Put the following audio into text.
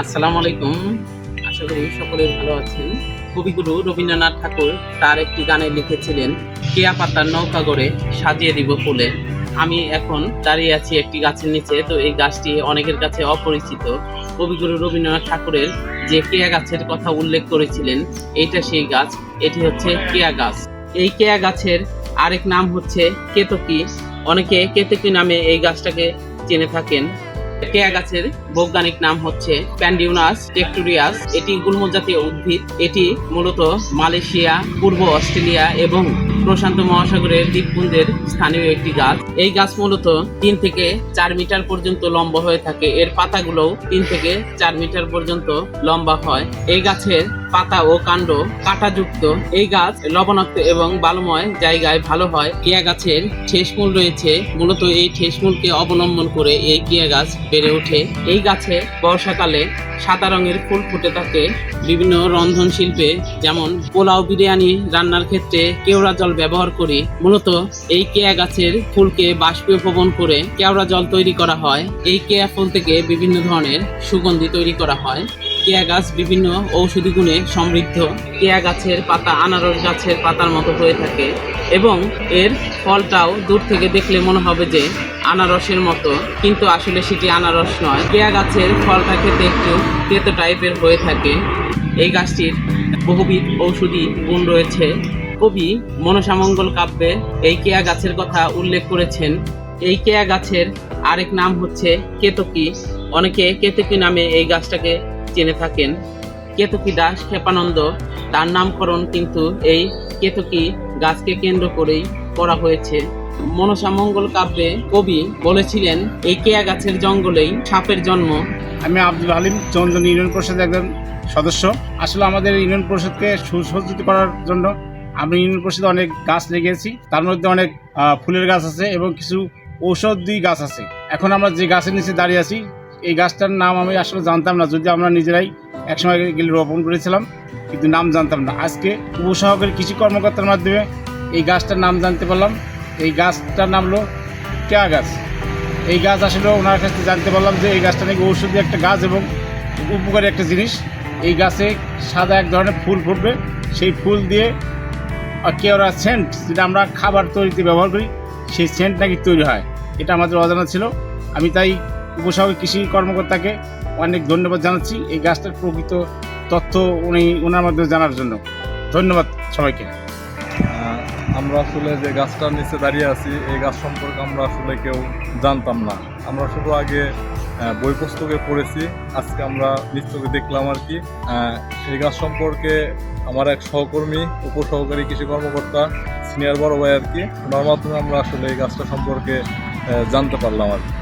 আসসালামু আলাইকুম। আশা করি সকলে ভালো আছেন। কবিগুরু রবীন্দ্রনাথ ঠাকুর তার একটি গানে লিখেছিলেন, কেয়া পাতার নৌকা গড়ে সাজিয়ে দিব ফুলে। আমি এখন দাঁড়িয়ে আছি একটি গাছের নিচে। তো এই গাছটি অনেকের কাছে অপরিচিত। কবিগুরু রবীন্দ্রনাথ ঠাকুরের যে কেয়া গাছের কথা উল্লেখ করেছিলেন, এইটা সেই গাছ। এটি হচ্ছে কেয়া গাছ। এই কেয়া গাছের আরেক নাম হচ্ছে কেতকী। অনেকে কেতকী নামে এই গাছটাকে চিনে থাকেন। কেয়া গাছের বৈজ্ঞানিক নাম হচ্ছে প্যান্ডিউনাস টেক্টুরিয়াস। এটি গুল্ম জাতীয় উদ্ভিদ। এটি মূলত মালয়েশিয়া, পূর্ব অস্ট্রেলিয়া এবং প্রশান্ত মহাসাগরের দ্বীপপুঞ্জের স্থানীয় একটি গাছ। এই গাছ মূলত 3 থেকে 4 মিটার পর্যন্ত লম্বা হয়ে থাকে। এর পাতাগুলোও 3 থেকে 4 মিটার পর্যন্ত লম্বা হয়। এই গাছের পাতা ও কাণ্ড কাঁটাযুক্ত। এই গাছ লবণাক্ত এবং বালুময় জায়গায় ভালো হয়। কেয়া গাছের ঠেসমূল রয়েছে। মূলত এই ঠেসমূলকে অবলম্বন করে এই কেয়া গাছ বেড়ে ওঠে। এই গাছে বর্ষাকালে সাদা রঙের ফুল ফুটে থাকে। বিভিন্ন রন্ধন শিল্পে, যেমন পোলাও, বিরিয়ানি রান্নার ক্ষেত্রে কেওড়া জল ব্যবহার করি। মূলত এই কেয়া গাছের ফুলকে বাষ্পীভবন করে কেওড়া জল তৈরি করা হয়। এই কেয়া ফুল থেকে বিভিন্ন ধরনের সুগন্ধি তৈরি করা হয়। কেয়া গাছ বিভিন্ন ঔষধি গুণে সমৃদ্ধ। কেয়া গাছের পাতা আনারস গাছের পাতার মতো হয়ে থাকে এবং এর ফলটাও দূর থেকে দেখলে মনে হবে যে আনারসের মতো, কিন্তু আসলে সেটি আনারস নয়। কেয়া গাছের ফলটা খেতে একটু তেতো টাইপের হয়ে থাকে। এই গাছটির বহুবিধ ঔষধি গুণ রয়েছে। কবি মনসামঙ্গল কাব্যে এই কেয়া গাছের কথা উল্লেখ করেছেন। এই কেয়া গাছের আরেক নাম হচ্ছে কেতকী। অনেকে কেতকী নামে এই গাছটাকে চিনে থাকেন। কেতকী দাস ক্ষেপানন্দ, তার নামকরণ কিন্তু এই কেতকী গাছকে কেন্দ্র করেই করা হয়েছে। মনসামঙ্গল কাব্যে কবি বলেছিলেন, এই কেয়া গাছের জঙ্গলেই সাপের জন্ম। আমি আব্দুল হালিম, চন্দন ইউনিয়ন পরিষদের একজন সদস্য। আসলে আমাদের ইউনিয়ন পরিষদকে সুসজ্জিত করার জন্য আমি ইউনিয়ন পরিষদে অনেক গাছ লেগেছি। তার মধ্যে অনেক ফুলের গাছ আছে এবং কিছু ঔষধি গাছ আছে। এখন আমরা যে গাছের নিচে দাঁড়িয়ে আছি, এই গাছটার নাম আমি আসলে জানতাম না, যদি আমরা নিজেরাই একসময় গেলে রোপণ করেছিলাম, কিন্তু নাম জানতাম না। আজকে উপসহকারী কৃষি কর্মকর্তার মাধ্যমে এই গাছটার নাম জানতে পারলাম। এই গাছটার নাম হলো কেয়া গাছ। এই গাছ আসলে ওনার কাছ থেকে জানতে পারলাম যে এই গাছটা নাকি ঔষধি একটা গাছ এবং উপকারী একটা জিনিস। এই গাছে সাদা এক ধরনের ফুল ফুটবে, সেই ফুল দিয়ে কেওড়া সেন্ট, যেটা আমরা খাবার তৈরিতে ব্যবহার করি, সেই সেন্ট নাকি তৈরি হয়। এটা আমাদের অজানা ছিল। আমি তাই উপসহকারী কৃষি কর্মকর্তাকে অনেক ধন্যবাদ জানাচ্ছি এই গাছটার প্রকৃত তথ্য ওনার মাধ্যমে জানার জন্য। ধন্যবাদ সবাইকে। আমরা আসলে যে গাছটার নিচে দাঁড়িয়ে আছি, এই গাছ সম্পর্কে আমরা আসলে কেউ জানতাম না। আমরা শুধু আগে বই পুস্তকে পড়েছি, আজকে আমরা নিজ চোখে দেখলাম আর কি। এই গাছ সম্পর্কে আমার এক সহকর্মী, উপসহকারী কৃষি কর্মকর্তা, সিনিয়র বড় ভাই আর কি, ওনার মাধ্যমে আমরা আসলে এই গাছটা সম্পর্কে জানতে পারলাম আর কি।